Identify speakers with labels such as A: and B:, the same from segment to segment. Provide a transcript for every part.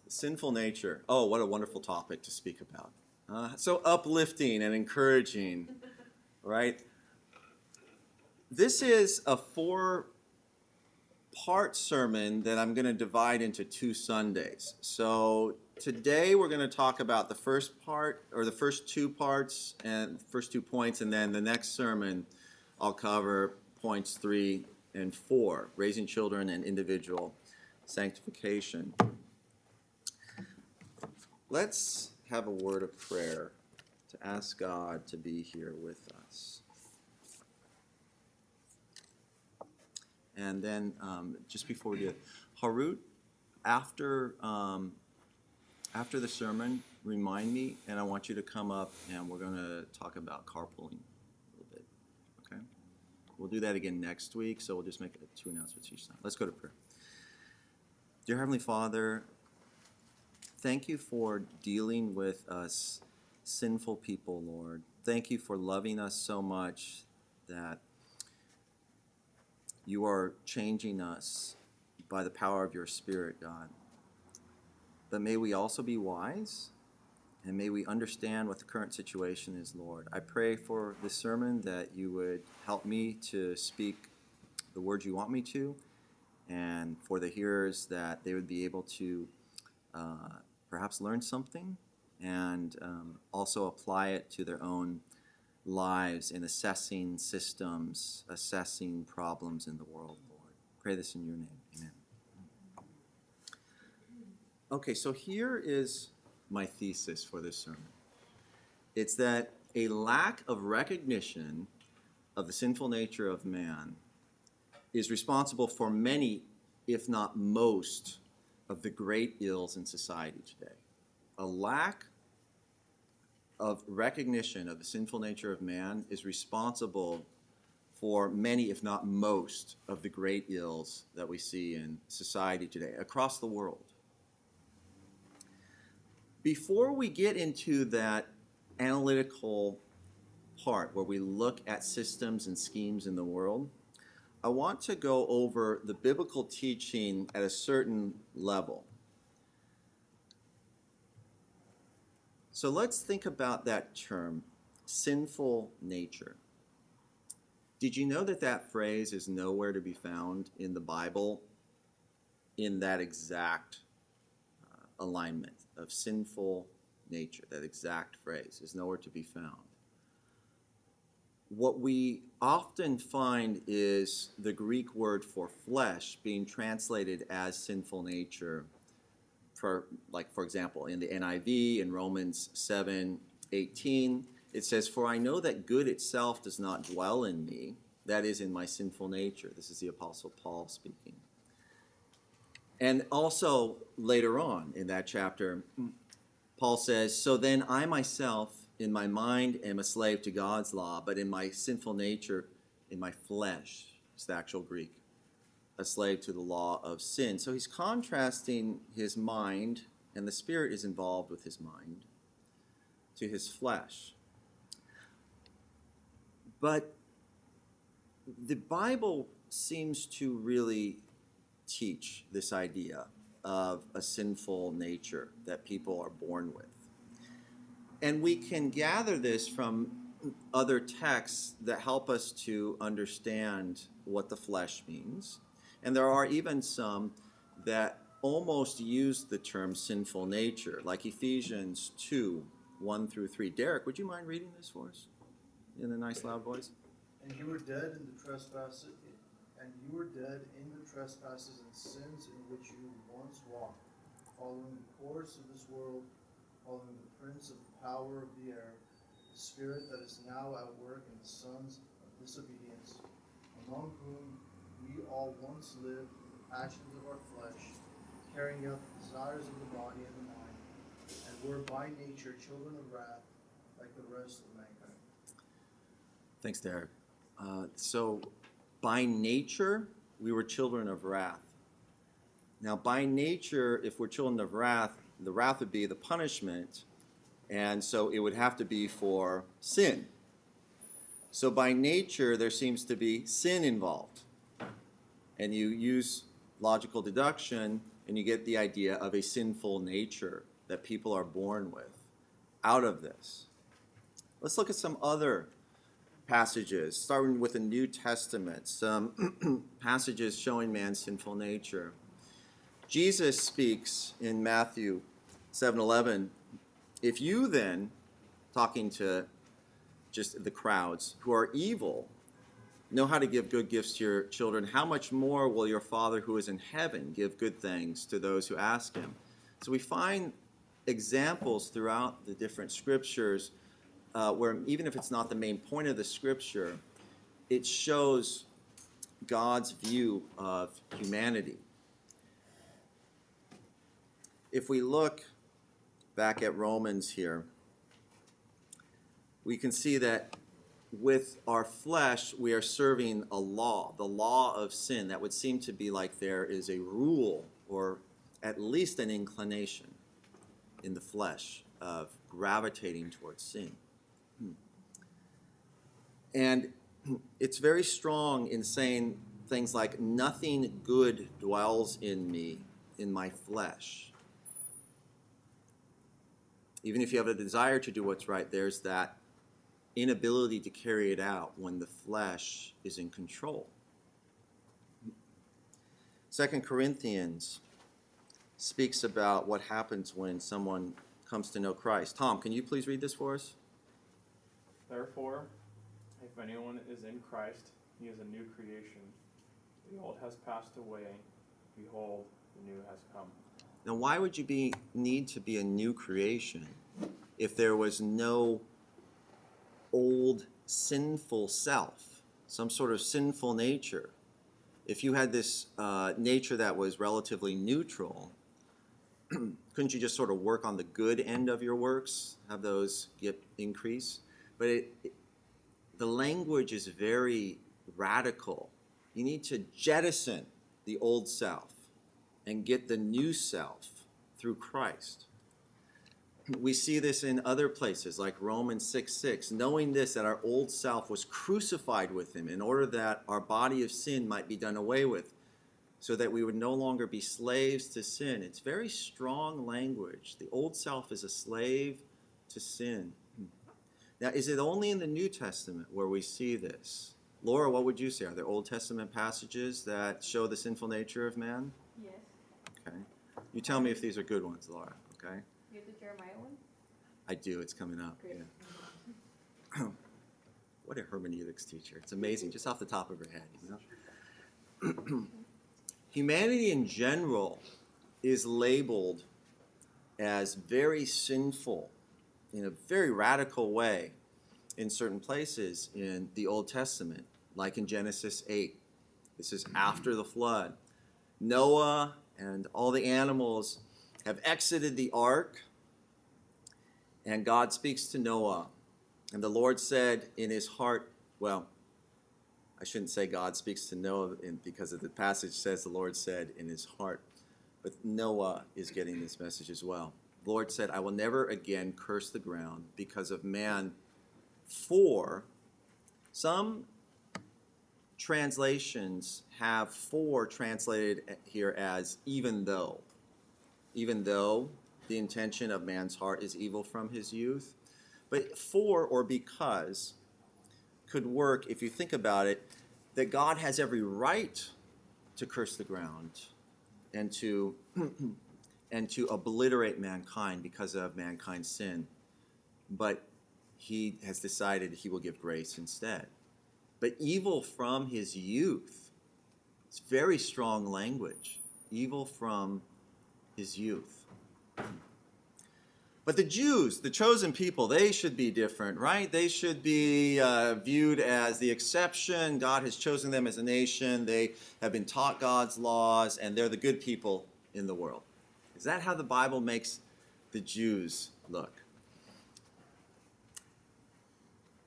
A: Sinful nature. Oh, what a wonderful topic to speak about. So uplifting and encouraging, right? This is a four-part sermon that I'm going to divide into 2 Sundays. So today we're going to talk about the first part, or the first 2 parts, and first 2 points, and then the next sermon I'll cover points 3 and 4, raising children and individual sanctification. Let's have a word of prayer to ask God to be here with us. And then just before we do it, Harut, after the sermon, remind me, and I want you to come up, and we're going to talk about carpooling a little bit, okay? We'll do that again next week, so we'll just make 2 announcements each time. Let's go to prayer. Dear Heavenly Father, thank you for dealing with us sinful people, Lord. Thank you for loving us so much that you are changing us by the power of your Spirit, God. But may we also be wise, and may we understand what the current situation is, Lord. I pray for this sermon that you would help me to speak the words you want me to, and for the hearers that they would be able to perhaps learn something and also apply it to their own lives in assessing systems, assessing problems in the world, Lord. Pray this in your name. Amen. Okay, so here is my thesis for this sermon. It's that a lack of recognition of the sinful nature of man is responsible for many, if not most, of the great ills in society today. A lack of recognition of the sinful nature of man is responsible for many, if not most, of the great ills that we see in society today, across the world. Before we get into that analytical part where we look at systems and schemes in the world, I want to go over the biblical teaching at a certain level. So let's think about that term, sinful nature. Did you know that that phrase is nowhere to be found in the Bible in that exact alignment of sinful nature? That exact phrase is nowhere to be found. What we often find is the Greek word for flesh being translated as sinful nature. For example, in the NIV, in Romans 7:18, it says, "For I know that good itself does not dwell in me, that is, in my sinful nature." This is the Apostle Paul speaking. And also later on in that chapter, Paul says, "So then I myself in my mind am a slave to God's law, but in my sinful nature, in my flesh," it's the actual Greek, "a slave to the law of sin." So he's contrasting his mind, and the Spirit is involved with his mind, to his flesh. But the Bible seems to really teach this idea of a sinful nature that people are born with. And we can gather this from other texts that help us to understand what the flesh means. And there are even some that almost use the term sinful nature, like Ephesians 2:1-3. Derek, would you mind reading this for us in a nice loud voice?
B: And you were dead in the trespasses and sins in which you once walked, following the course of this world, following the prince of the power of the air, the spirit that is now at work in the sons of disobedience, among whom we all once lived in the passions of our flesh, carrying out the desires of the body and the mind, and were by nature children of wrath, like the rest of mankind.
A: Thanks, Derek. So, by nature, we were children of wrath. Now, by nature, if we're children of wrath, the wrath would be the punishment, and so it would have to be for sin. So by nature, there seems to be sin involved. And you use logical deduction And you get the idea of a sinful nature that people are born with out of this. Let's look at some other passages, starting with the New Testament, some passages showing man's sinful nature. Jesus speaks in Matthew 7:11, if you then, talking to just the crowds who are evil, know how to give good gifts to your children, how much more will your Father who is in heaven give good things to those who ask him? So we find examples throughout the different scriptures where even if it's not the main point of the scripture, it shows God's view of humanity. If we look back at Romans here, we can see that with our flesh, we are serving a law, the law of sin. That would seem to be like there is a rule or at least an inclination in the flesh of gravitating towards sin. And it's very strong in saying things like, nothing good dwells in me, in my flesh. Even if you have a desire to do what's right, there's that inability to carry it out when the flesh is in control. 2 Corinthians speaks about what happens when someone comes to know Christ. Tom, can you please read this for us?
C: Therefore, if anyone is in Christ, he is a new creation. The old has passed away. Behold, the new has come.
A: Now, why would you need to be a new creation if there was no old sinful self, some sort of sinful nature? If you had this nature that was relatively neutral, couldn't you just sort of work on the good end of your works, have those get increase? But the language is very radical. You need to jettison the old self and get the new self through Christ. We see this in other places like Romans 6:6, knowing this, that our old self was crucified with him in order that our body of sin might be done away with, so that we would no longer be slaves to sin. It's very strong language. The old self is a slave to sin. Now, is it only in the New Testament where we see this? Laura, what would you say? Are there Old Testament passages that show the sinful nature of man?
D: Yes.
A: Okay. You tell me if these are good ones, Laura, okay?
D: You have the Jeremiah one?
A: I do. It's coming up.
D: Great.
A: Yeah. What a hermeneutics teacher. It's amazing, just off the top of her head, you know? Humanity in general is labeled as very sinful in a very radical way in certain places in the Old Testament, like in Genesis 8. This is after the flood. Noah and all the animals have exited the ark, and God speaks to Noah. And the Lord said in his heart, well, I shouldn't say God speaks to Noah because the passage says the Lord said in his heart, but Noah is getting this message as well. The Lord said, I will never again curse the ground because of man, for some translations have for translated here as even though the intention of man's heart is evil from his youth. But for or because could work, if you think about it, that God has every right to curse the ground and to obliterate mankind because of mankind's sin. But he has decided he will give grace instead. But evil from his youth, it's very strong language. Evil from his youth. But the Jews, the chosen people, they should be different, right? They should be viewed as the exception. God has chosen them as a nation. They have been taught God's laws, and they're the good people in the world. Is that how the Bible makes the Jews look?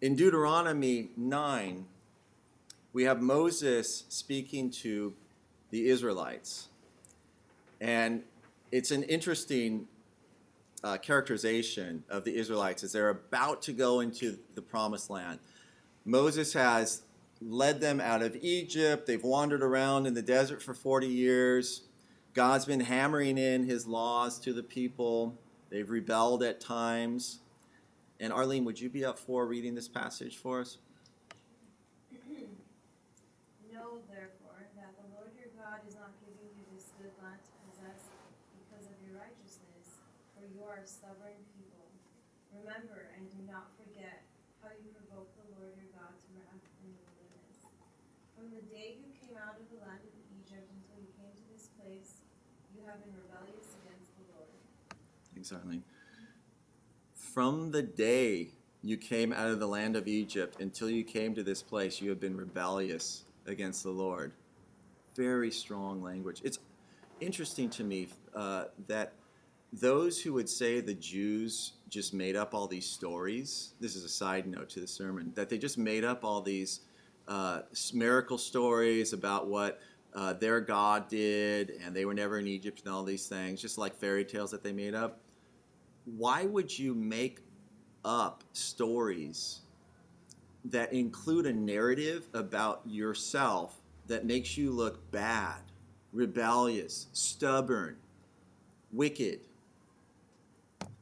A: In Deuteronomy 9, we have Moses speaking to the Israelites. And it's an interesting characterization of the Israelites as they're about to go into the promised land. Moses has led them out of Egypt. They've wandered around in the desert for 40 years. God's been hammering in his laws to the people. They've rebelled at times. And Arlene, would you be up for reading this passage for us?
D: Know, therefore, that the Lord your God is not giving you this good land to possess because of your righteousness, for you are a stubborn people. Remember and do not forget how you provoked the Lord your God to wrath in the wilderness. From the day you came out of the land of Egypt until you came to this place, you have been rebellious against the Lord.
A: Exactly. From the day you came out of the land of Egypt until you came to this place, you have been rebellious against the Lord. Very strong language. It's interesting to me that those who would say the Jews just made up all these stories, this is a side note to the sermon, that they just made up all these miracle stories about what their God did, and they were never in Egypt and all these things, just like fairy tales that they made up. Why would you make up stories that include a narrative about yourself that makes you look bad, rebellious, stubborn, wicked?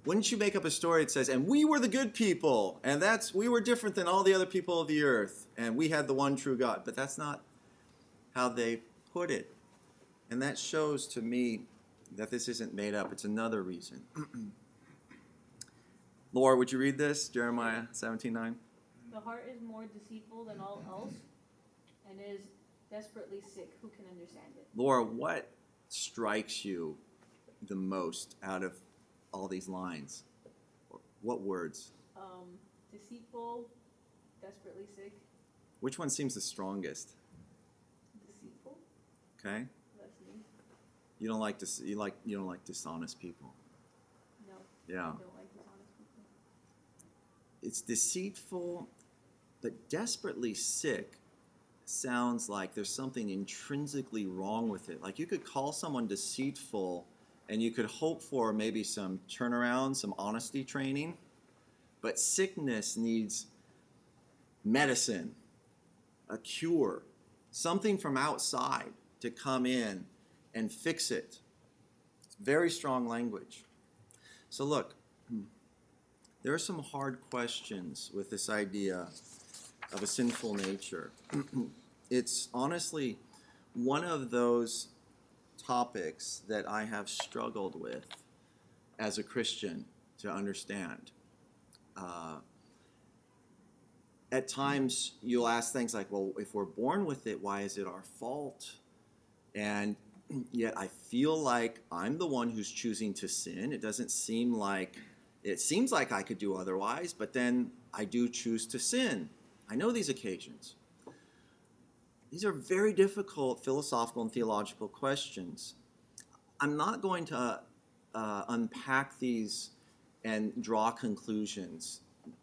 A: Wouldn't you make up a story that says, and we were the good people, and we were different than all the other people of the earth, and we had the one true God? But that's not how they put it. And that shows to me that this isn't made up. It's another reason. Laura, would you read this? Jeremiah 17:9.
E: The heart is more deceitful than all else and is desperately sick. Who can understand it?
A: Laura, what strikes you the most out of all these lines? What words?
E: Deceitful, desperately sick.
A: Which one seems the strongest?
E: Deceitful?
A: Okay.
E: That's me.
A: You don't like dishonest people.
E: No.
A: Yeah.
E: I don't like dishonest people.
A: It's deceitful, but desperately sick sounds like there's something intrinsically wrong with it. Like you could call someone deceitful and you could hope for maybe some turnaround, some honesty training, but sickness needs medicine, a cure, something from outside to come in and fix it. It's very strong language. So look, there are some hard questions with this idea of a sinful nature. It's honestly one of those topics that I have struggled with as a Christian to understand. At times, you'll ask things like, well, if we're born with it, why is it our fault? And yet I feel like I'm the one who's choosing to sin. It seems like I could do otherwise, but then I do choose to sin. I know these occasions. These are very difficult philosophical and theological questions. I'm not going to unpack these and draw conclusions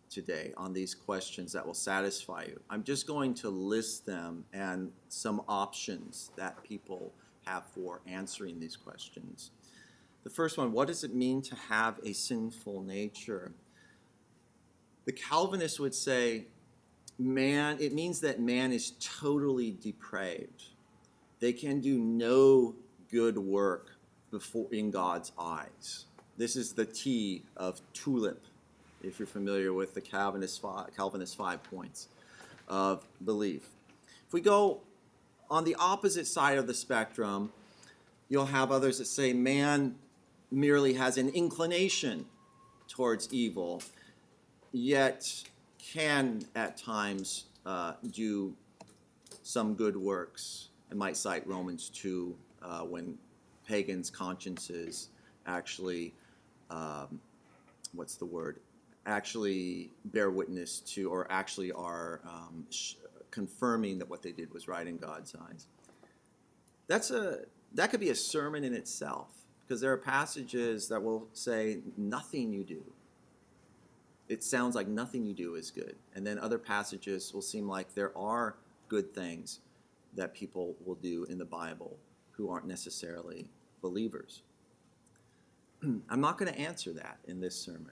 A: today on these questions that will satisfy you. I'm just going to list them and some options that people have for answering these questions. The first one, what does it mean to have a sinful nature? The Calvinists would say, it means that man is totally depraved. They can do no good work in God's eyes. This is the T of tulip, if you're familiar with the Calvinist 5 points of belief. If we go on the opposite side of the spectrum, you'll have others that say man merely has an inclination towards evil, yet can at times do some good works. I might cite Romans 2 when pagans' consciences actually, actually bear witness to, or actually are confirming that what they did was right in God's eyes. That could be a sermon in itself, because there are passages that will say nothing you do. It sounds like nothing you do is good. And then other passages will seem like there are good things that people will do in the Bible who aren't necessarily believers. I'm not going to answer that in this sermon.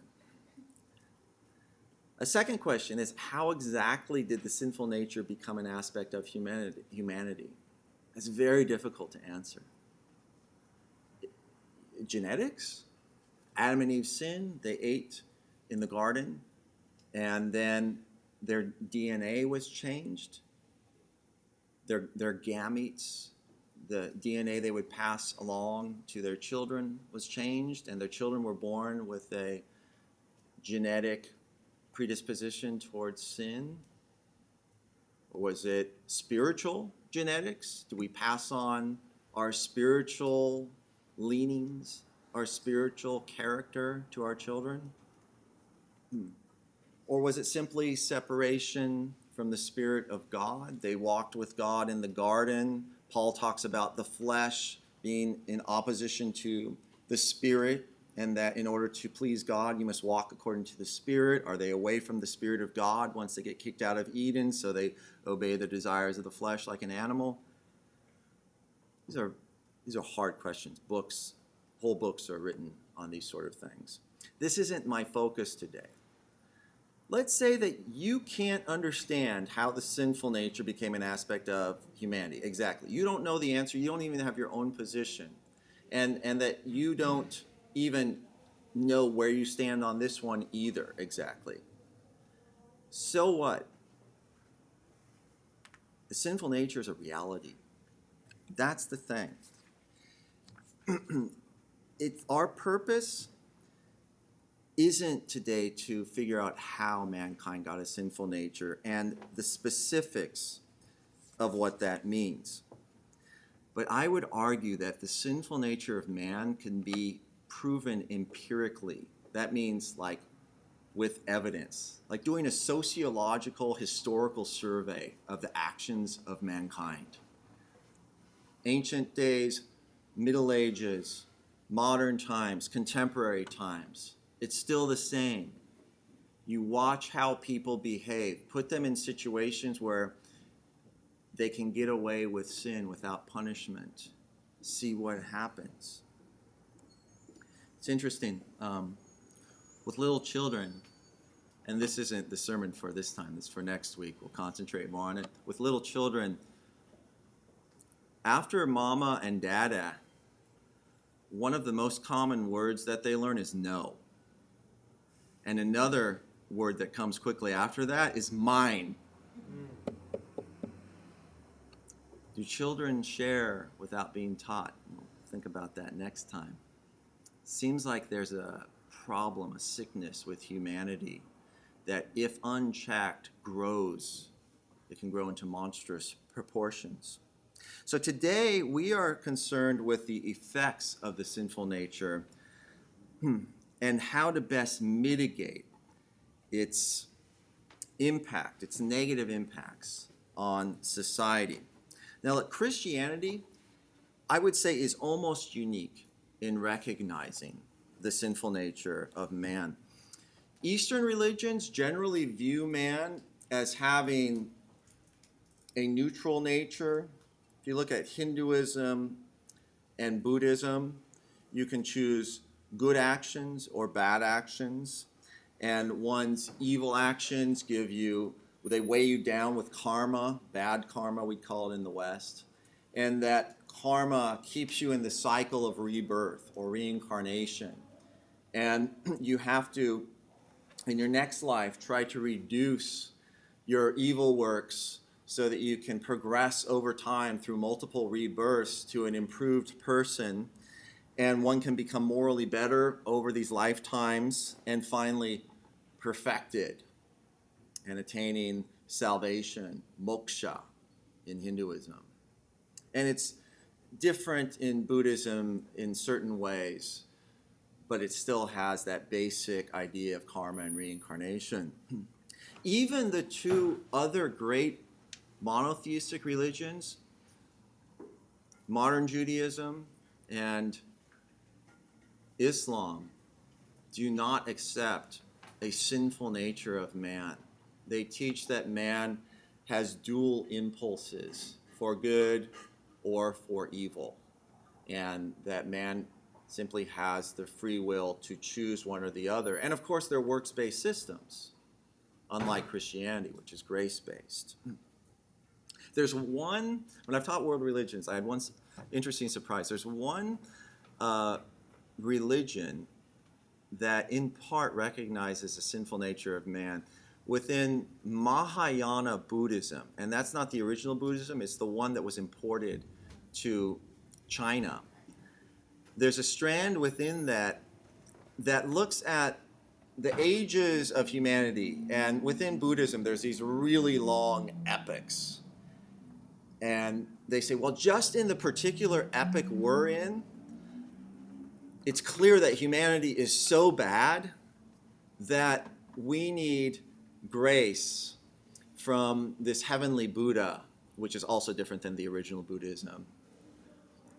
A: A second question is, how exactly did the sinful nature become an aspect of humanity? It's very difficult to answer. genetics. Adam and Eve sinned, they ate in the garden, and then their DNA was changed. Their gametes, the DNA they would pass along to their children was changed, and their children were born with a genetic predisposition towards sin. Or was it spiritual genetics? Do we pass on our spiritual leanings, our spiritual character to our children? Or was it simply separation from the Spirit of God? They walked with God in the garden. Paul talks about the flesh being in opposition to the Spirit, and that in order to please God, you must walk according to the Spirit. Are they away from the Spirit of God once they get kicked out of Eden, so they obey the desires of the flesh like an animal? These are hard questions. Whole books are written on these sort of things. This isn't my focus today. Let's say that you can't understand how the sinful nature became an aspect of humanity. Exactly. You don't know the answer. You don't even have your own position. And that you don't even know where you stand on this one either, exactly. So what? The sinful nature is a reality. That's the thing. Our purpose isn't today to figure out how mankind got a sinful nature and the specifics of what that means. But I would argue that the sinful nature of man can be proven empirically. That means like with evidence, like doing a sociological, historical survey of the actions of mankind. Ancient days, Middle Ages, modern times, contemporary times. It's still the same. You watch how people behave. Put them in situations where they can get away with sin without punishment. See what happens. It's interesting. With little children, and this isn't the sermon for this time, it's for next week. We'll concentrate more on it. With little children, after mama and dada, one of the most common words that they learn is no. And another word that comes quickly after that is mine. Do children share without being taught? We'll think about that next time. Seems like there's a problem, a sickness with humanity that, if unchecked, grows. It can grow into monstrous proportions. So today we are concerned with the effects of the sinful nature and how to best mitigate its impact, its negative impacts on society. Now, Christianity, I would say, is almost unique in recognizing the sinful nature of man. Eastern religions generally view man as having a neutral nature. If you look at Hinduism and Buddhism, you can choose good actions or bad actions, and one's evil actions they weigh you down with karma, bad karma we call it in the West, and that karma keeps you in the cycle of rebirth or reincarnation. And you have to, in your next life, try to reduce your evil works so that you can progress over time through multiple rebirths to an improved person, and one can become morally better over these lifetimes and finally perfected and attaining salvation, moksha, in Hinduism. And it's different in Buddhism in certain ways, but it still has that basic idea of karma and reincarnation. Even the two other great monotheistic religions, modern Judaism and Islam, do not accept a sinful nature of man. They teach that man has dual impulses, for good or for evil, and that man simply has the free will to choose one or the other. And of course, they're works-based systems, unlike Christianity, which is grace-based. There's when I've taught world religions, I had one interesting surprise. There's one religion that in part recognizes the sinful nature of man within Mahayana Buddhism. And that's not the original Buddhism, it's the one that was imported to China. There's a strand within that that looks at the ages of humanity. And within Buddhism, there's these really long epics. And they say, well, just in the particular epic we're in, it's clear that humanity is so bad that we need grace from this heavenly Buddha, which is also different than the original Buddhism.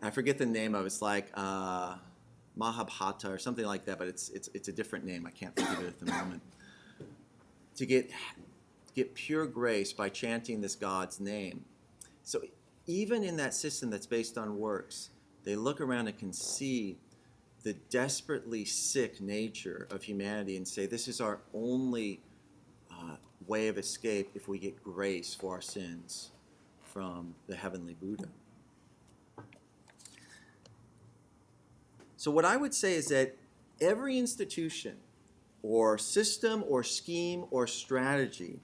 A: I forget the name of it. It's like Mahabhata or something like that, but it's a different name. I can't think of it at the moment. To get pure grace by chanting this God's name. So even in that system that's based on works, they look around and can see the desperately sick nature of humanity and say, this is our only way of escape if we get grace for our sins from the heavenly Buddha. So what I would say is that every institution or system or scheme or strategy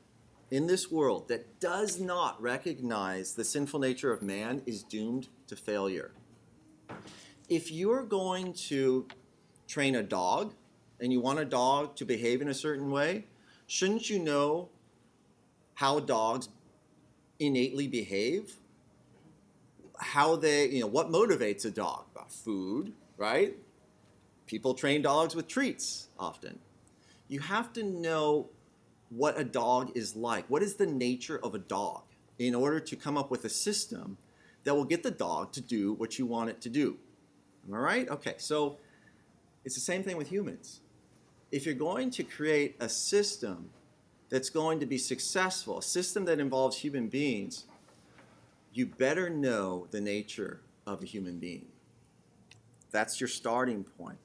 A: in this world that does not recognize the sinful nature of man is doomed to failure. If you're going to train a dog and you want a dog to behave in a certain way, shouldn't you know how dogs innately behave? How they, what motivates a dog? Food, right? People train dogs with treats often. You have to know what a dog is like. What is the nature of a dog in order to come up with a system that will get the dog to do what you want it to do. Am I right? Okay, so it's the same thing with humans. If you're going to create a system that's going to be successful, a system that involves human beings, you better know the nature of a human being. That's your starting point.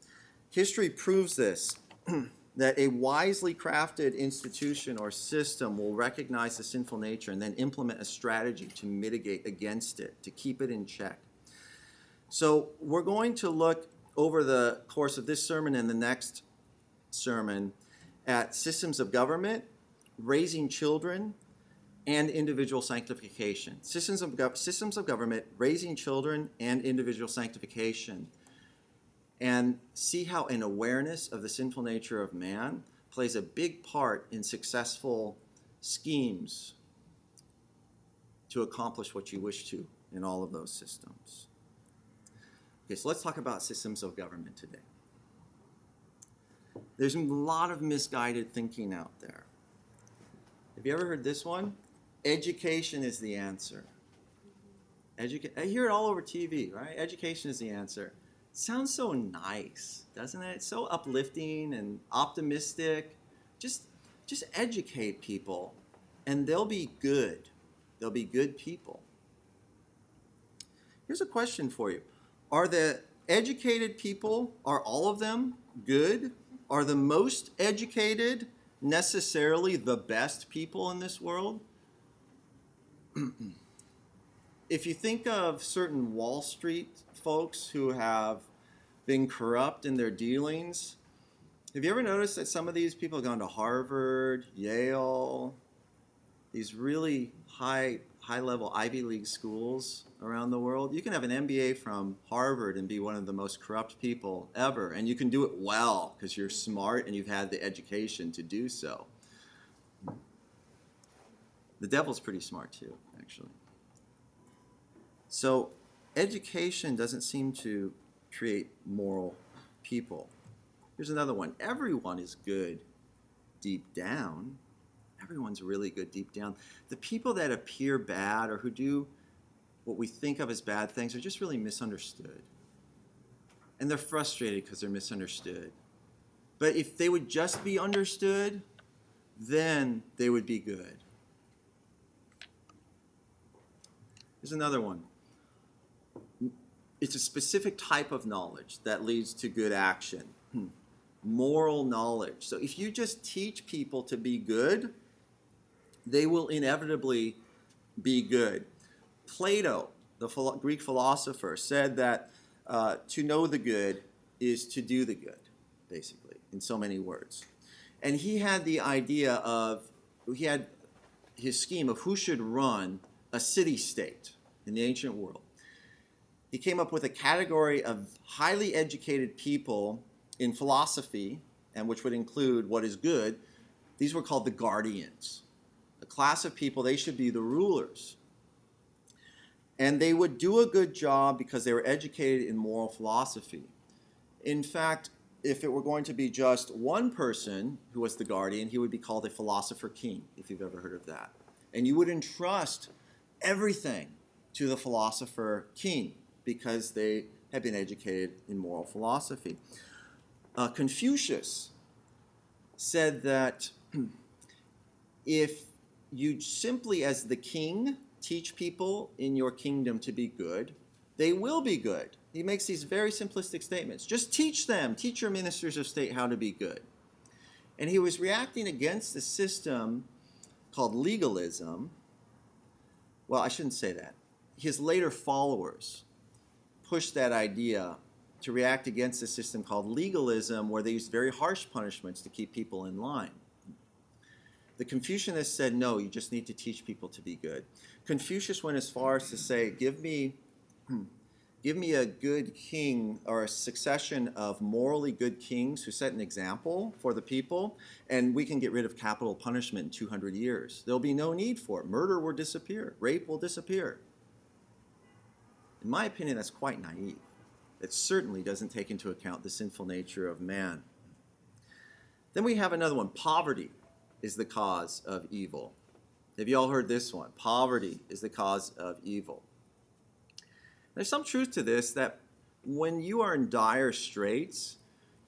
A: History proves this, that a wisely crafted institution or system will recognize the sinful nature and then implement a strategy to mitigate against it, to keep it in check. So we're going to look over the course of this sermon and the next sermon at systems of government, raising children, and individual sanctification. Systems of government, raising children, and individual sanctification. And see how an awareness of the sinful nature of man plays a big part in successful schemes to accomplish what you wish to in all of those systems. Okay, so let's talk about systems of government today. There's a lot of misguided thinking out there. Have you ever heard this one? Education is the answer. I hear it all over TV, right? Education is the answer. It sounds so nice, doesn't it? It's so uplifting and optimistic. Just educate people, and they'll be good. They'll be good people. Here's a question for you. Are the educated people, are all of them good? Are the most educated necessarily the best people in this world? If you think of certain Wall Street folks who have been corrupt in their dealings, have you ever noticed that some of these people have gone to Harvard, Yale, these really high-level Ivy League schools around the world? You can have an MBA from Harvard and be one of the most corrupt people ever, and you can do it well because you're smart and you've had the education to do so. The devil's pretty smart too, actually. So education doesn't seem to create moral people. Here's another one. Everyone is good deep down. Everyone's really good deep down. The people that appear bad or who do what we think of as bad things are just really misunderstood. And they're frustrated because they're misunderstood. But if they would just be understood, then they would be good. Here's another one. It's a specific type of knowledge that leads to good action. Moral knowledge. So if you just teach people to be good, they will inevitably be good. Plato, the Greek philosopher, said that to know the good, is to do the good, basically, in so many words. And he had the idea of, he had his scheme of who should run a city-state in the ancient world. He came up with a category of highly educated people in philosophy, and which would include what is good. These were called the guardians. A class of people, they should be the rulers. And they would do a good job because they were educated in moral philosophy. In fact, if it were going to be just one person who was the guardian, he would be called a philosopher king, if you've ever heard of that. And you would entrust everything to the philosopher king because they had been educated in moral philosophy. Confucius said that if you simply, as the king, teach people in your kingdom to be good, they will be good. He makes these very simplistic statements. Just teach them, teach your ministers of state how to be good. And he was reacting against the system called legalism. Well, I shouldn't say that. His later followers pushed that idea to react against a system called legalism, where they used very harsh punishments to keep people in line. The Confucianists said, no, you just need to teach people to be good. Confucius went as far as to say, give me a good king, or a succession of morally good kings who set an example for the people, and we can get rid of capital punishment in 200 years. There'll be no need for it. Murder will disappear. Rape will disappear. In my opinion, that's quite naive. It certainly doesn't take into account the sinful nature of man. Then we have another one. Poverty is the cause of evil. Have you all heard this one? Poverty is the cause of evil. There's some truth to this, that when you are in dire straits,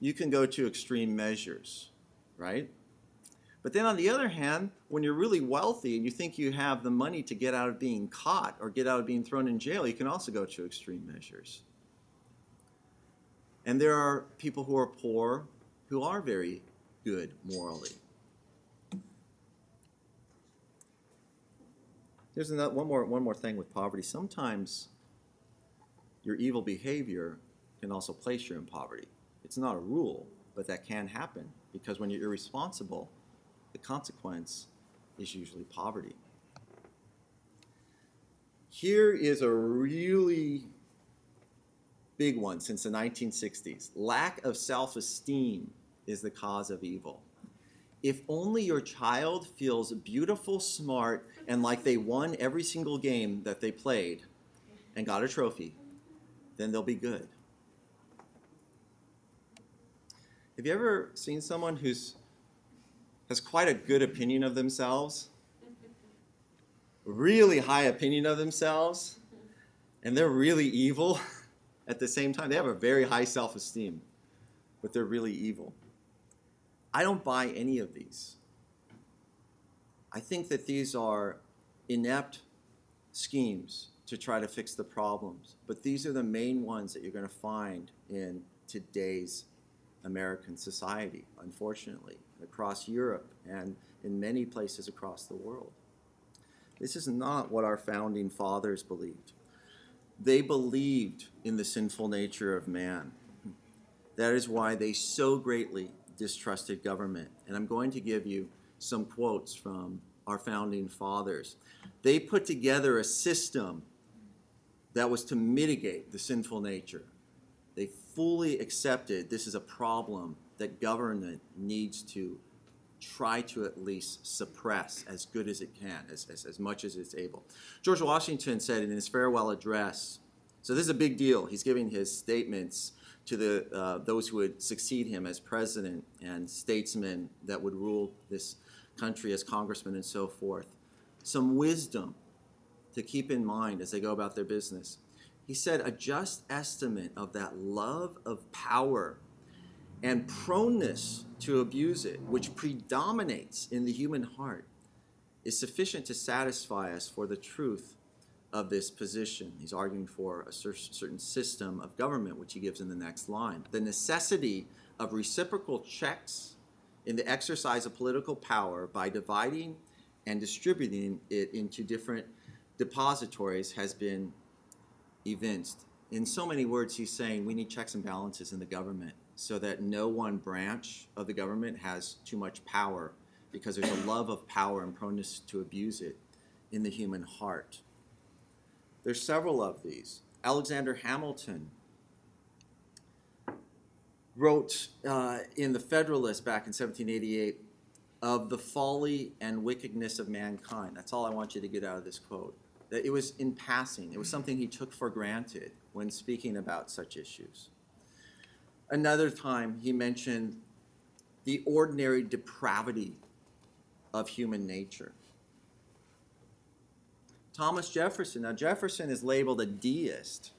A: you can go to extreme measures, right? But then on the other hand, when you're really wealthy and you think you have the money to get out of being caught or get out of being thrown in jail, you can also go to extreme measures. And there are people who are poor who are very good morally. There's one more thing with poverty. Sometimes your evil behavior can also place you in poverty. It's not a rule, but that can happen, because when you're irresponsible, the consequence is usually poverty. Here is a really big one since the 1960s. Lack of self-esteem is the cause of evil. If only your child feels beautiful, smart, and like they won every single game that they played and got a trophy, then they'll be good. Have you ever seen someone has quite a good opinion of themselves? Really high opinion of themselves, and they're really evil at the same time? They have a very high self-esteem, but they're really evil. I don't buy any of these. I think that these are inept schemes to try to fix the problems, but these are the main ones that you're going to find in today's American society, unfortunately, across Europe and in many places across the world. This is not what our founding fathers believed. They believed in the sinful nature of man. That is why they so greatly distrusted government. And I'm going to give you some quotes from our founding fathers. They put together a system that was to mitigate the sinful nature. They fully accepted this is a problem that government needs to try to at least suppress as good as it can, as much as it's able. George Washington said in his farewell address, so this is a big deal. He's giving his statements to those who would succeed him as president and statesmen that would rule this country as congressmen and so forth. Some wisdom to keep in mind as they go about their business. He said, a just estimate of that love of power and proneness to abuse it, which predominates in the human heart, is sufficient to satisfy us for the truth of this position. He's arguing for a certain system of government, which he gives in the next line. The necessity of reciprocal checks in the exercise of political power by dividing and distributing it into different depositories has been evinced In so many words, he's saying we need checks and balances in the government so that no one branch of the government has too much power, because there's a love of power and proneness to abuse it in the human heart. There's several of these. Alexander Hamilton wrote in the Federalist back in 1788 of the folly and wickedness of mankind. That's all I want you to get out of this quote. That it was in passing. It was something he took for granted when speaking about such issues. Another time he mentioned the ordinary depravity of human nature. Thomas Jefferson. Now, Jefferson is labeled a deist.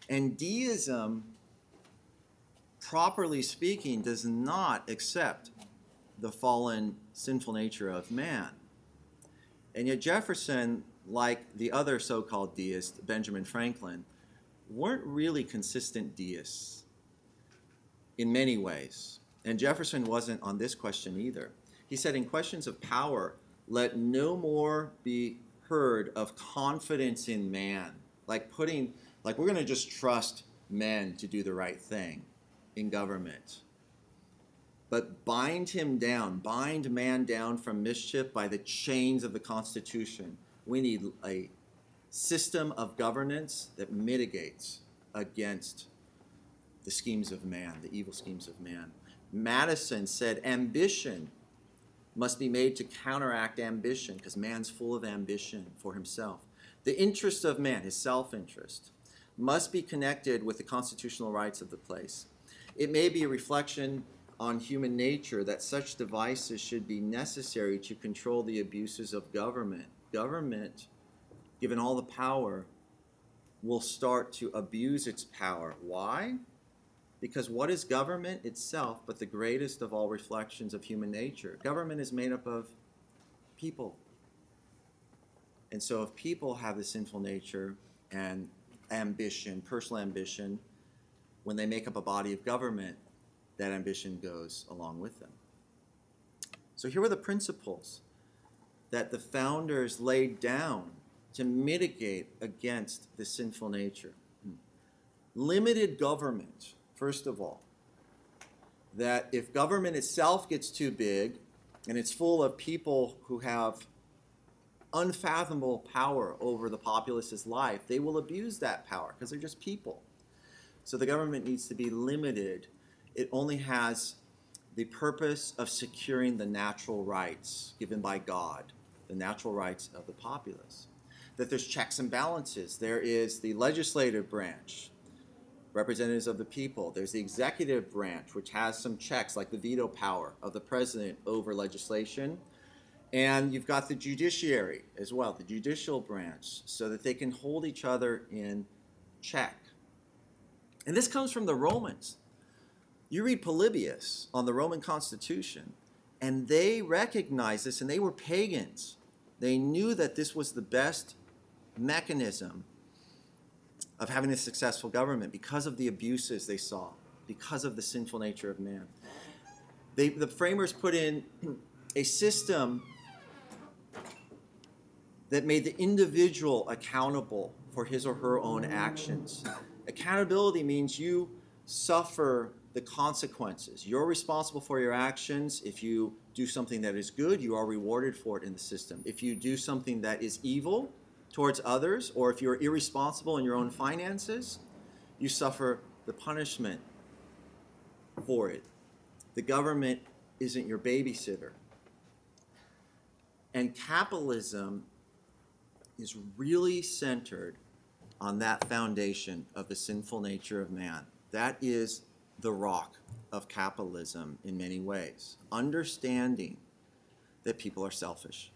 A: And deism, properly speaking, does not accept the fallen, sinful nature of man. And yet Jefferson, like the other so-called deist, Benjamin Franklin, weren't really consistent deists in many ways. And Jefferson wasn't on this question either. He said, in questions of power, let no more be heard of confidence in man, like we're going to just trust men to do the right thing in government. But bind him down, bind man down from mischief by the chains of the Constitution. We need a system of governance that mitigates against the schemes of man, the evil schemes of man. Madison said ambition must be made to counteract ambition, because man's full of ambition for himself. The interest of man, his self-interest, must be connected with the constitutional rights of the place. It may be a reflection on human nature that such devices should be necessary to control the abuses of government. Government, given all the power, will start to abuse its power. Why? Because what is government itself but the greatest of all reflections of human nature? Government is made up of people. And so if people have the sinful nature and ambition, personal ambition, when they make up a body of government, that ambition goes along with them. So here were the principles that the founders laid down to mitigate against the sinful nature. Limited government, first of all. That if government itself gets too big and it's full of people who have unfathomable power over the populace's life, they will abuse that power because they're just people. So the government needs to be limited. It only has the purpose of securing the natural rights given by God, the natural rights of the populace. That there's checks and balances. There is the legislative branch, representatives of the people. There's the executive branch, which has some checks, like the veto power of the president over legislation. And you've got the judiciary as well, the judicial branch, so that they can hold each other in check. And this comes from the Romans. You read Polybius on the Roman Constitution, and they recognized this, and they were pagans. They knew that this was the best mechanism of having a successful government because of the abuses they saw, because of the sinful nature of man. The framers put in a system that made the individual accountable for his or her own actions. Accountability means you suffer the consequences. You're responsible for your actions. If you do something that is good, you are rewarded for it in the system. If you do something that is evil towards others, or if you're irresponsible in your own finances, you suffer the punishment for it. The government isn't your babysitter. And capitalism is really centered on that foundation of the sinful nature of man. That is the rock of capitalism in many ways. Understanding that people are selfish,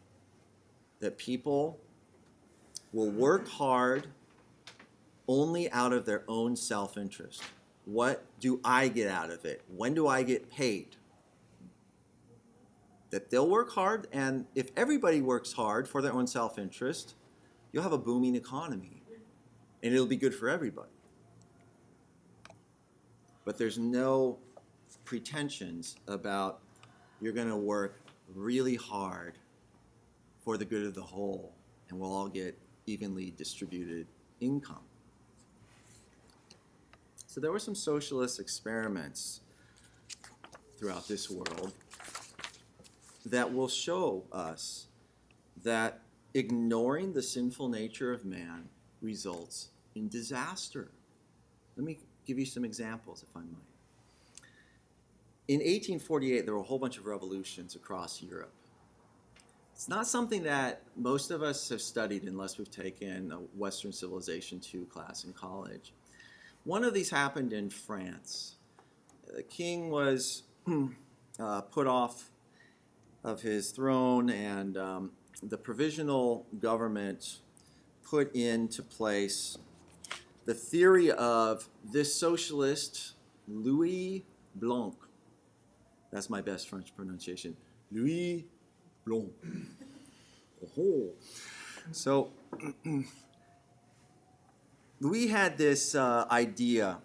A: that people will work hard only out of their own self-interest. What do I get out of it? When do I get paid? That they'll work hard, and if everybody works hard for their own self-interest, you'll have a booming economy, and it'll be good for everybody. But there's no pretensions about you're going to work really hard for the good of the whole, and we'll all get evenly distributed income. So there were some socialist experiments throughout this world that will show us that ignoring the sinful nature of man results in disaster. Let me give you some examples, if I might. In 1848, there were a whole bunch of revolutions across Europe. It's not something that most of us have studied unless we've taken a Western Civilization II class in college. One of these happened in France. The king was put off of his throne, and the provisional government put into place the theory of this socialist, Louis Blanc. That's my best French pronunciation. Louis Blanc. Oh. So Louis had this idea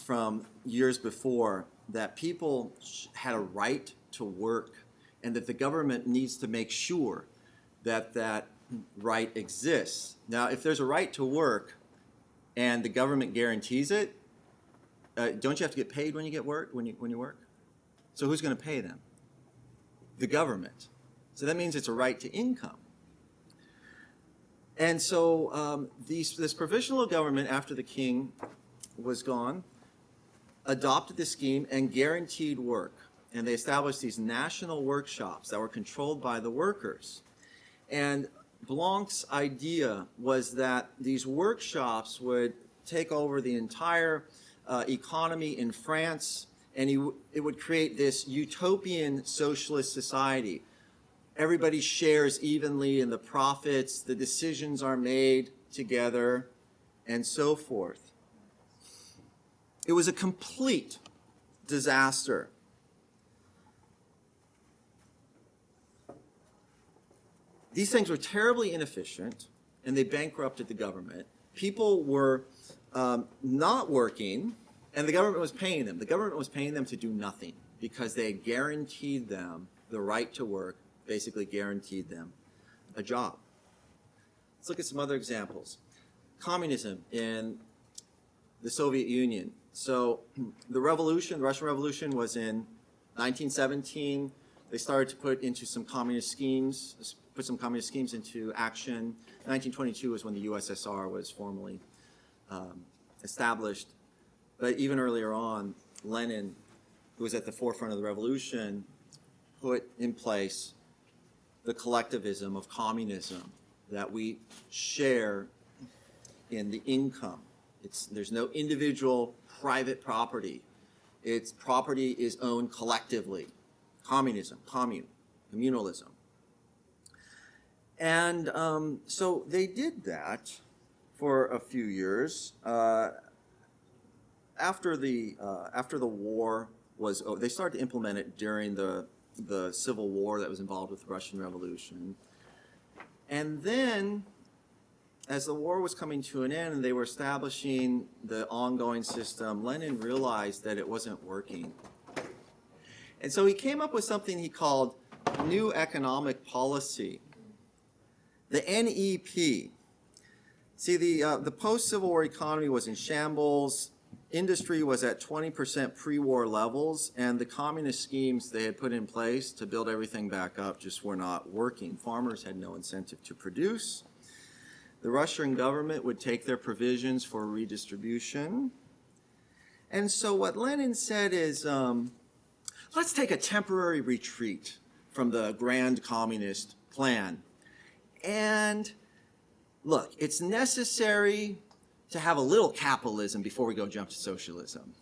A: from years before that people had a right to work and that the government needs to make sure that that right exists. Now, if there's a right to work and the government guarantees it, don't you have to get paid when you work? So who's going to pay them? The government. So that means it's a right to income. And so this provisional government, after the king was gone, adopted the scheme and guaranteed work. And they established these national workshops that were controlled by the workers. And Blanc's idea was that these workshops would take over the entire economy in France, and it would create this utopian socialist society. Everybody shares evenly in the profits, the decisions are made together, and so forth. It was a complete disaster. These things were terribly inefficient, and they bankrupted the government. People were not working, and the government was paying them. The government was paying them to do nothing because they had guaranteed them the right to work, basically guaranteed them a job. Let's look at some other examples. Communism in the Soviet Union. So the Russian Revolution was in 1917. They started to put some communist schemes into action. 1922 was when the USSR was formally established. But even earlier on, Lenin, who was at the forefront of the revolution, put in place the collectivism of communism, that we share in the income. There's no individual private property. Property is owned collectively. Communism, communalism. And so they did that for a few years. After the war was over, they started to implement it during the civil war that was involved with the Russian Revolution. And then, as the war was coming to an end and they were establishing the ongoing system, Lenin realized that it wasn't working. And so he came up with something he called New Economic Policy, the NEP. See, the post-Civil War economy was in shambles. Industry was at 20% pre-war levels, and the communist schemes they had put in place to build everything back up just were not working. Farmers had no incentive to produce. The Russian government would take their provisions for redistribution. And so what Lenin said is, let's take a temporary retreat from the grand communist plan. And look, it's necessary to have a little capitalism before we go jump to socialism,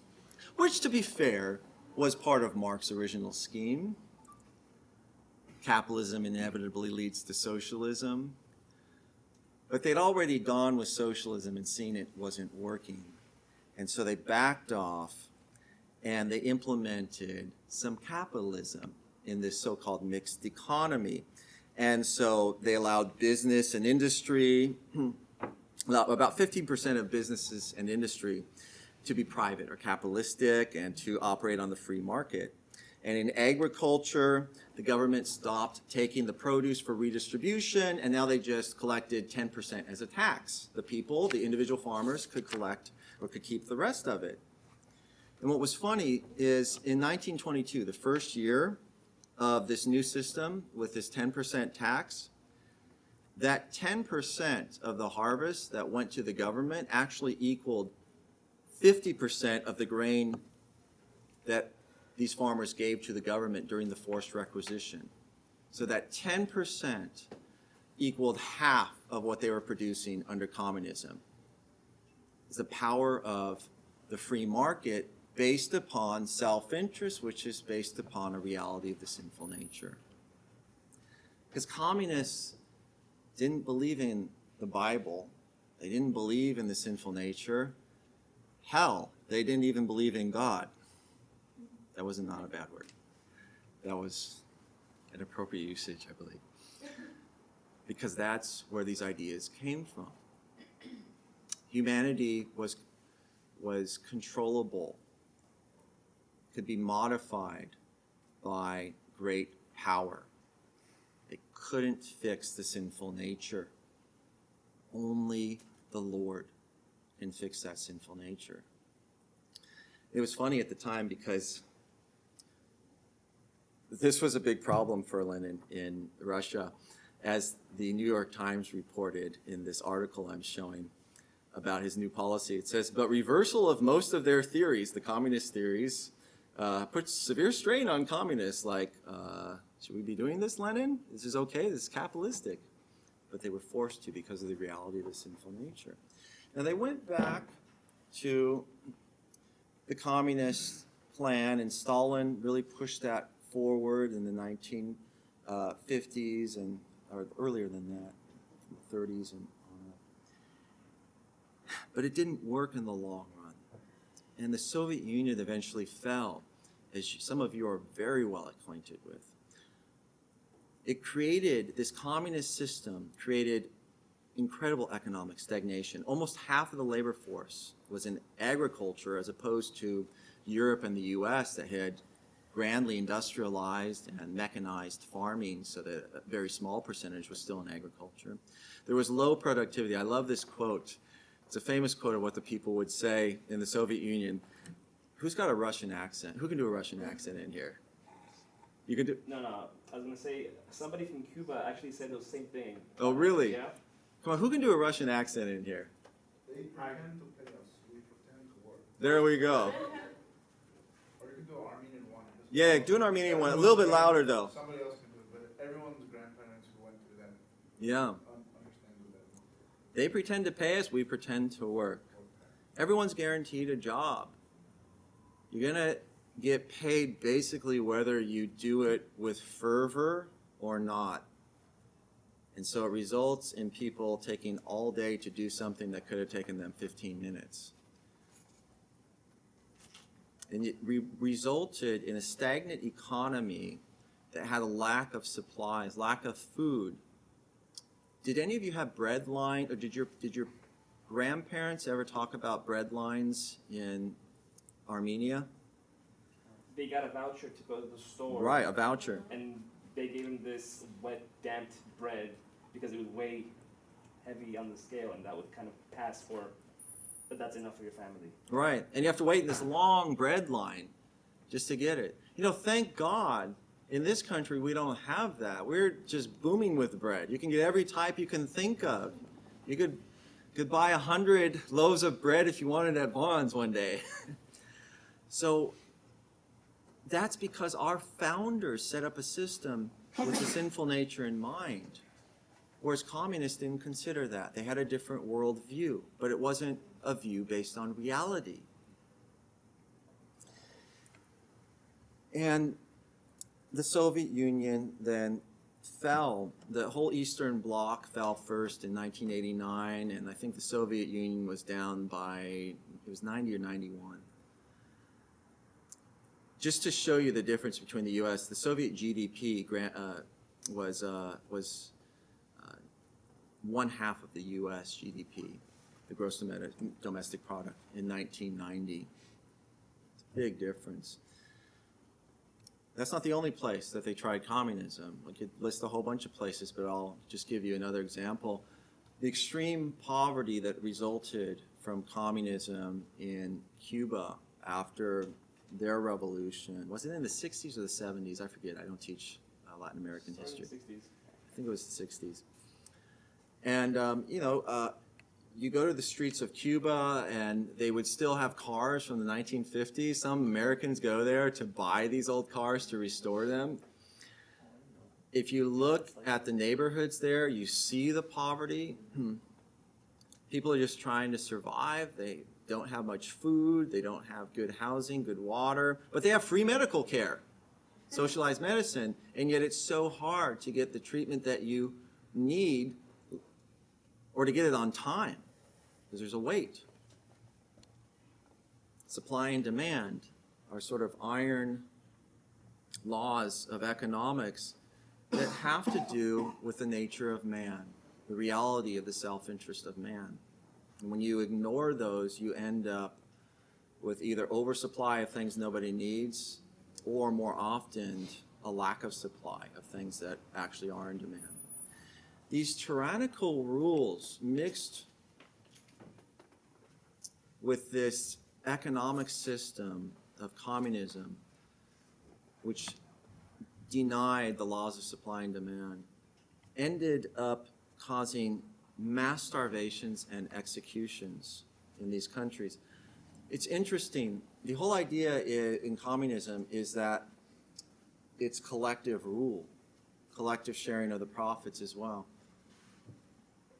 A: which, to be fair, was part of Marx's original scheme. Capitalism inevitably leads to socialism. But they'd already gone with socialism and seen it wasn't working. And so they backed off and they implemented some capitalism in this so-called mixed economy. And so they allowed business and industry, about 15% of businesses and industry, to be private or capitalistic and to operate on the free market. And in agriculture, the government stopped taking the produce for redistribution, and now they just collected 10% as a tax. The people, the individual farmers, could collect or could keep the rest of it. And what was funny is in 1922, the first year of this new system with this 10% tax, that 10% of the harvest that went to the government actually equaled 50% of the grain that these farmers gave to the government during the forced requisition. So that 10% equaled half of what they were producing under communism. It's the power of the free market based upon self-interest, which is based upon a reality of the sinful nature. Because communists didn't believe in the Bible. They didn't believe in the sinful nature. Hell, they didn't even believe in God. That was not a bad word. That was an appropriate usage, I believe. Because that's where these ideas came from. Humanity was controllable, could be modified by great power. It couldn't fix the sinful nature. Only the Lord can fix that sinful nature. It was funny at the time because this was a big problem for Lenin in Russia, as the New York Times reported in this article I'm showing about his new policy. It says, but reversal of most of their theories, the communist theories, puts severe strain on communists, like, should we be doing this, Lenin? This is okay, this is capitalistic. But they were forced to because of the reality of the sinful nature. Now they went back to the communist plan, and Stalin really pushed that forward in the 1950s, or earlier than that, from the 30s and on up. But it didn't work in the long run. And the Soviet Union eventually fell, as some of you are very well acquainted with. It created, this communist system created incredible economic stagnation. Almost half of the labor force was in agriculture, as opposed to Europe and the US that had grandly industrialized and mechanized farming, so that a very small percentage was still in agriculture. There was low productivity. I love this quote. It's a famous quote of what the people would say in the Soviet Union. Who's got a Russian accent? Who can do a Russian accent in here? You can do?
F: No. I was going to say, somebody from Cuba actually said the same thing.
A: Oh, really?
F: Yeah.
A: Come on, who can do a Russian accent in here?
B: They pretend to pay us. We pretend to work.
A: There we go.
B: Or you can do an Armenian one.
A: Yeah, do an Armenian one. A little bit louder, though.
B: Somebody else can do it, but everyone's grandparents who went through that
A: Yeah.
B: understand that.
A: They pretend to pay us, we pretend to work. Everyone's guaranteed a job. You're going to get paid basically whether you do it with fervor or not. And so it results in people taking all day to do something that could have taken them 15 minutes. And it resulted in a stagnant economy that had a lack of supplies, lack of food. Did any of you have bread line, or did your grandparents ever talk about bread lines in Armenia?
F: They got a voucher to go to the store.
A: Right, a voucher.
F: And they gave him this wet, damped bread because it was way heavy on the scale, and that would kind of pass for, but that's enough for your family.
A: Right, and you have to wait in this long bread line just to get it. You know, thank God, in this country we don't have that. We're just booming with bread. You can get every type you can think of. You could buy 100 loaves of bread if you wanted at Vaughn's one day. So that's because our founders set up a system with the sinful nature in mind. Whereas communists didn't consider that. They had a different world view, but it wasn't a view based on reality. And the Soviet Union then fell. The whole Eastern Bloc fell first in 1989, and I think the Soviet Union was down by, it was 90 or 91. Just to show you the difference between the U.S., the Soviet GDP was one half of the U.S. GDP, the gross domestic product, in 1990. It's a big difference. That's not the only place that they tried communism. We could list a whole bunch of places, but I'll just give you another example. The extreme poverty that resulted from communism in Cuba after their revolution. Was it in the 60s or the 70s? I forget. I don't teach Latin American
C: Started in
A: history.
C: the 60s.
A: I think it was the 60s. And, you go to the streets of Cuba and they would still have cars from the 1950s. Some Americans go there to buy these old cars to restore them. If you look at the neighborhoods there, you see the poverty. People are just trying to survive. They don't have much food. They don't have good housing, good water, but they have free medical care, socialized medicine, and yet it's so hard to get the treatment that you need or to get it on time because there's a wait. Supply and demand are sort of iron laws of economics that have to do with the nature of man, the reality of the self-interest of man. And when you ignore those, you end up with either oversupply of things nobody needs or more often a lack of supply of things that actually are in demand. These tyrannical rules mixed with this economic system of communism, which denied the laws of supply and demand, ended up causing mass starvations and executions in these countries. It's interesting. The whole idea in communism is that it's collective rule, collective sharing of the profits as well.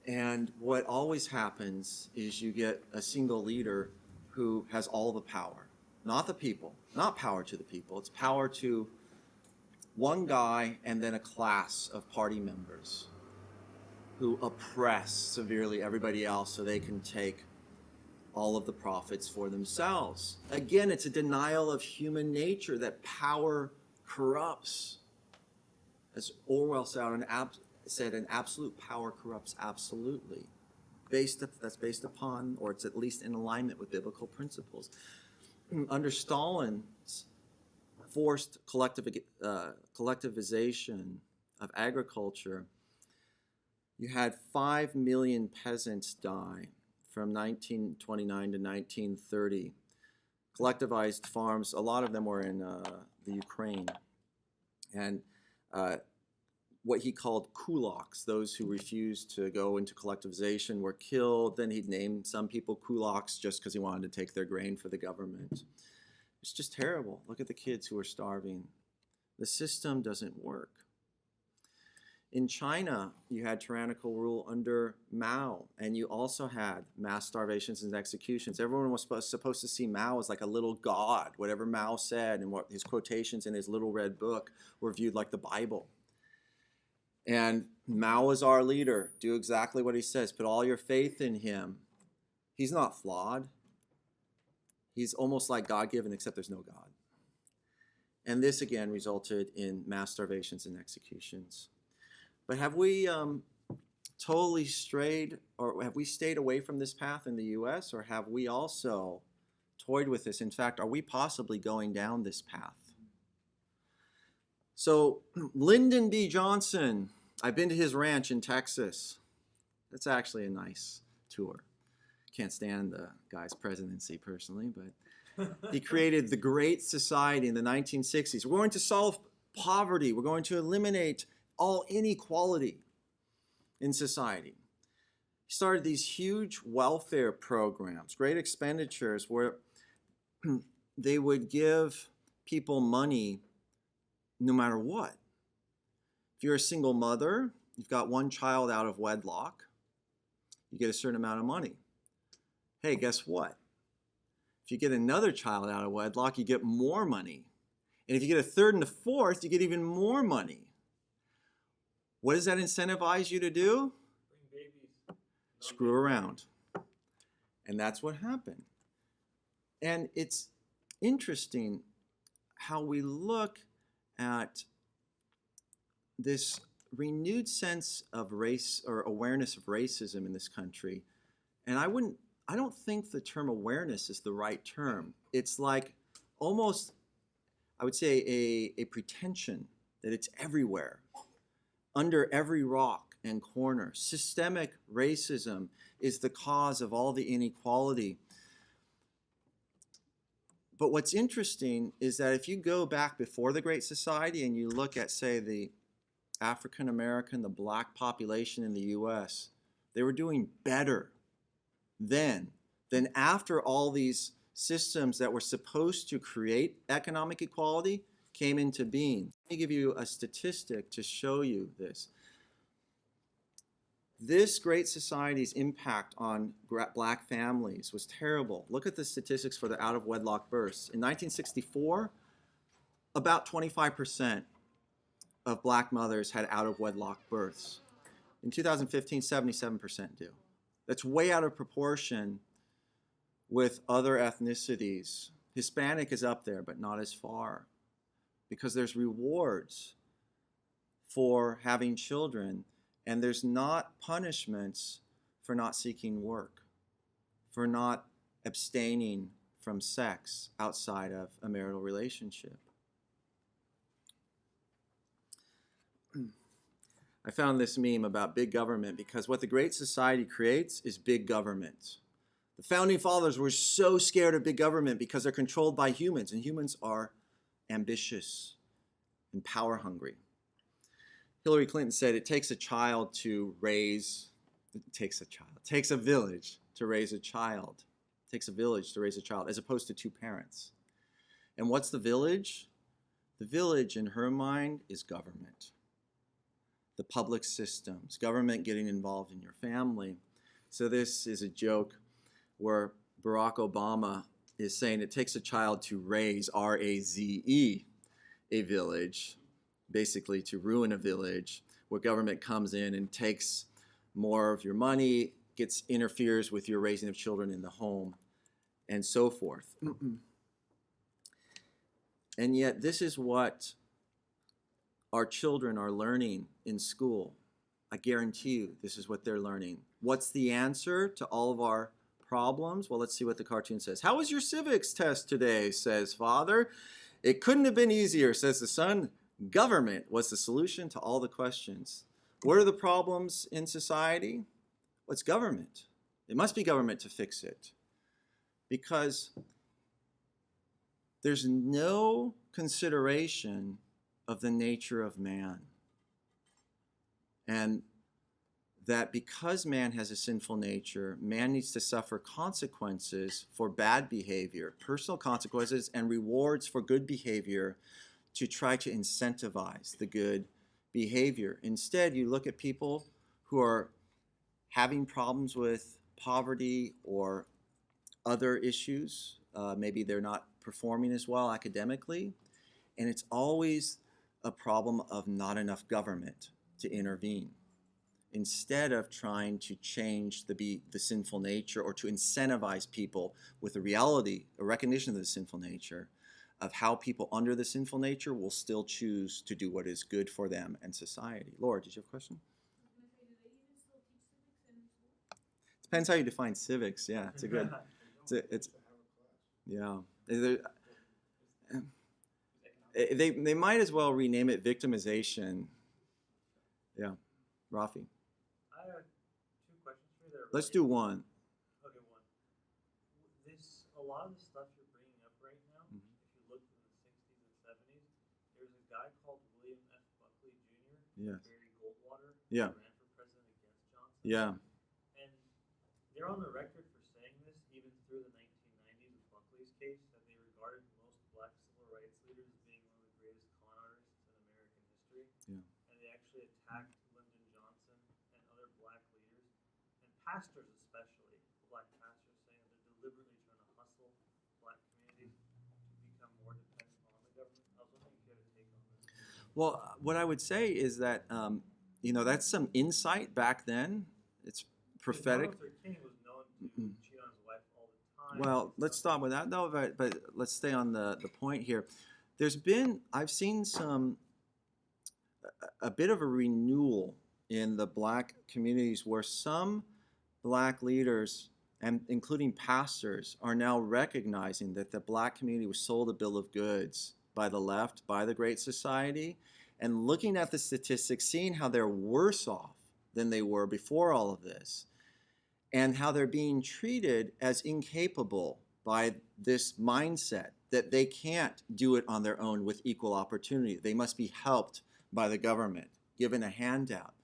A: And what always happens is you get a single leader who has all the power, not the people, not power to the people. It's power to one guy and then a class of party members who oppress severely everybody else so they can take all of the profits for themselves. Again, it's a denial of human nature that power corrupts. As Orwell said, an absolute power corrupts absolutely. That's based upon, or it's at least in alignment with biblical principles. Under Stalin's forced collectivization of agriculture, you had 5 million peasants die from 1929 to 1930. Collectivized farms, a lot of them were in the Ukraine. And what he called kulaks, those who refused to go into collectivization, were killed. Then he'd name some people kulaks just because he wanted to take their grain for the government. It's just terrible. Look at the kids who are starving. The system doesn't work. In China, you had tyrannical rule under Mao, and you also had mass starvations and executions. Everyone was supposed to see Mao as like a little god. Whatever Mao said and what his quotations in his little red book were viewed like the Bible. And Mao is our leader. Do exactly what he says. Put all your faith in him. He's not flawed. He's almost like God-given, except there's no God. And this, again, resulted in mass starvations and executions. But have we totally strayed, or have we stayed away from this path in the U.S., or have we also toyed with this? In fact, are we possibly going down this path? So Lyndon B. Johnson, I've been to his ranch in Texas. That's actually a nice tour. Can't stand the guy's presidency personally, but he created the Great Society in the 1960s. We're going to solve poverty. We're going to eliminate all inequality in society. He started these huge welfare programs, great expenditures where they would give people money no matter what. If you're a single mother, you've got one child out of wedlock, you get a certain amount of money. Hey, guess what? If you get another child out of wedlock, you get more money. And if you get a third and a fourth, you get even more money. What does that incentivize you to do?
C: Bring babies.
A: Screw around. And that's what happened. And it's interesting how we look at this renewed sense of race or awareness of racism in this country. And I don't think the term awareness is the right term. It's like almost, I would say, a pretension that it's everywhere, under every rock and corner. Systemic racism is the cause of all the inequality. But what's interesting is that if you go back before the Great Society and you look at, say, the African American, the black population in the U.S., they were doing better then than after all these systems that were supposed to create economic equality came into being. Let me give you a statistic to show you this. This Great Society's impact on black families was terrible. Look at the statistics for the out-of-wedlock births. In 1964, about 25% of black mothers had out-of-wedlock births. In 2015, 77% do. That's way out of proportion with other ethnicities. Hispanic is up there, but not as far, because there's rewards for having children, and there's not punishments for not seeking work, for not abstaining from sex outside of a marital relationship. I found this meme about big government because what the Great Society creates is big government. The Founding Fathers were so scared of big government because they're controlled by humans, and humans are ambitious and power hungry. Hillary Clinton said it takes a child to raise, it takes a village to raise a child. It takes a village to raise a child, as opposed to two parents. And what's the village? The village, in her mind, is government. The public systems, government getting involved in your family. So this is a joke where Barack Obama is saying it takes a child to raise, R-A-Z-E, a village, basically to ruin a village, where government comes in and takes more of your money, interferes with your raising of children in the home, and so forth. And yet this is what our children are learning in school. I guarantee you this is what they're learning. What's the answer to all of our problems? Well, let's see what the cartoon says. How was your civics test today, says father. It couldn't have been easier, says the son. Government was the solution to all the questions. What are the problems in society? What's government? It must be government to fix it. Because there's no consideration of the nature of man. And that because man has a sinful nature, man needs to suffer consequences for bad behavior, personal consequences, and rewards for good behavior to try to incentivize the good behavior. Instead, you look at people who are having problems with poverty or other issues. Maybe they're not performing as well academically, and it's always a problem of not enough government to intervene. Instead of trying to change the sinful nature or to incentivize people with a reality, a recognition of the sinful nature, of how people under the sinful nature will still choose to do what is good for them and society. Laura, did you have a question? Depends how you define civics. Yeah, it's a good. Yeah. They might as well rename it victimization. Yeah, Rafi.
G: I have two questions for you.
A: Let's do one.
G: Okay, one. A lot of the stuff you're bringing up right now, if you look in the 60s and 70s, there's a guy called William F. Buckley Jr.,
A: Yes.
G: Barry Goldwater,
A: Yeah.
G: who ran for president against Johnson.
A: Yeah.
G: And they're on the record for saying this, even through the 1990s with Buckley's case, that they regarded most black civil rights leaders as being one of the greatest con artists in American history.
A: Yeah.
G: And they actually attacked Lyndon Johnson and other black leaders, and pastors especially, black pastors, saying that they're deliberately trying to hustle black communities to become more dependent on the government. I was wondering if you had a take on this.
A: Well, what I would say is that, that's some insight back then. It's prophetic.
G: Martin Luther King was known to cheat on his wife all the time.
A: Well, let's stop with that. No, but let's stay on the point here. I've seen a bit of a renewal in the black communities where some black leaders, and including pastors, are now recognizing that the black community was sold a bill of goods by the left, by the Great Society, and looking at the statistics, seeing how they're worse off than they were before all of this, and how they're being treated as incapable by this mindset that they can't do it on their own with equal opportunity. They must be helped by the government, given a handout.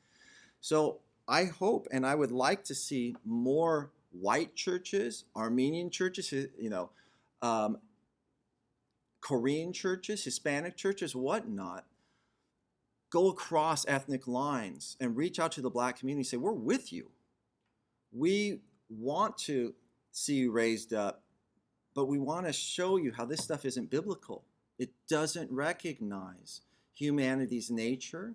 A: So I hope and I would like to see more white churches, Armenian churches, Korean churches, Hispanic churches, whatnot, go across ethnic lines and reach out to the black community and say, we're with you. We want to see you raised up, but we want to show you how this stuff isn't biblical. It doesn't recognize humanity's nature,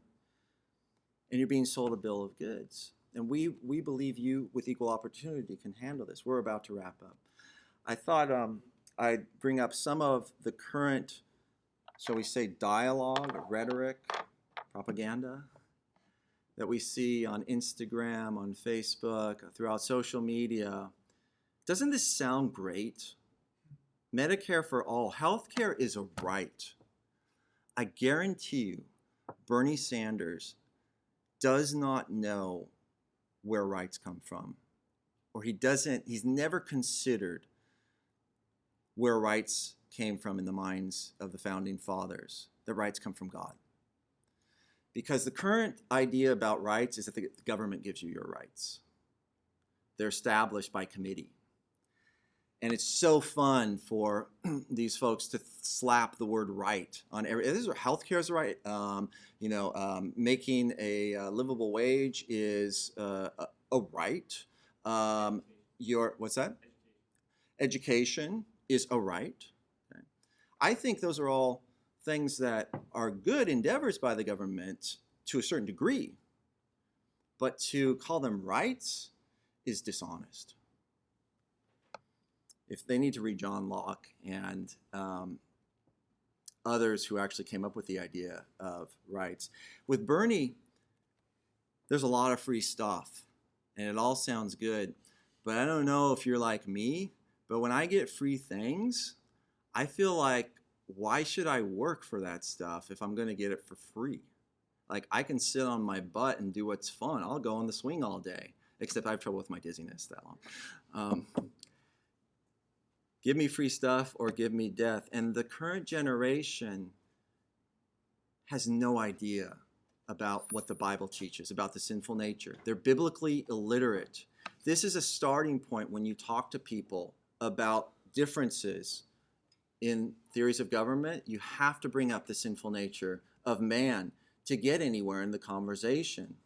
A: and you're being sold a bill of goods. And we believe you, with equal opportunity, can handle this. We're about to wrap up. I thought I'd bring up some of the current, shall we say, dialogue, or rhetoric, propaganda that we see on Instagram, on Facebook, throughout social media. Doesn't this sound great? Medicare for all. Healthcare is a right. I guarantee you, Bernie Sanders does not know where rights come from. Or he's never considered where rights came from in the minds of the founding fathers. The rights come from God. Because the current idea about rights is that the government gives you your rights. They're established by committee. And it's so fun for these folks to slap the word right on every. This is healthcare is a right. Making a livable wage is a right. What's that? Education is a right. Okay. I think those are all things that are good endeavors by the government to a certain degree, but to call them rights is dishonest. If they need to read John Locke and others who actually came up with the idea of rights. With Bernie, there's a lot of free stuff, and it all sounds good, but I don't know if you're like me, but when I get free things, I feel like, why should I work for that stuff if I'm going to get it for free? Like, I can sit on my butt and do what's fun. I'll go on the swing all day, except I have trouble with my dizziness that long. Give me free stuff or give me death. And the current generation has no idea about what the Bible teaches, about the sinful nature. They're biblically illiterate. This is a starting point when you talk to people about differences in theories of government. You have to bring up the sinful nature of man to get anywhere in the conversation.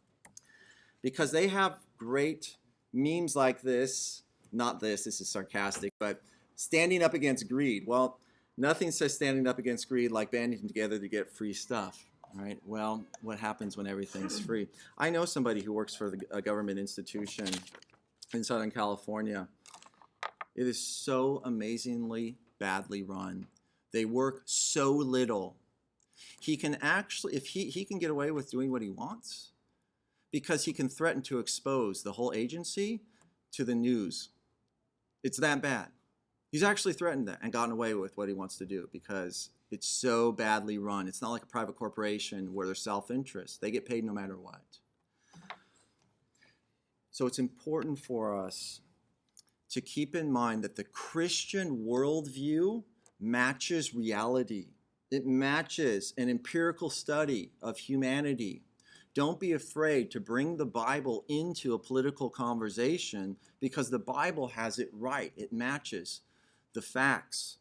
A: Because they have great memes like this. Not this is sarcastic, but standing up against greed. Well, nothing says standing up against greed like banding together to get free stuff. All right. Well, what happens when everything's free? I know somebody who works for a government institution in Southern California. It is so amazingly badly run. They work so little. He can actually, if he can get away with doing what he wants, because he can threaten to expose the whole agency to the news. It's that bad. He's actually threatened that and gotten away with what he wants to do because it's so badly run. It's not like a private corporation where there's self-interest. They get paid no matter what. So it's important for us to keep in mind that the Christian worldview matches reality. It matches an empirical study of humanity. Don't be afraid to bring the Bible into a political conversation because the Bible has it right. It matches the facts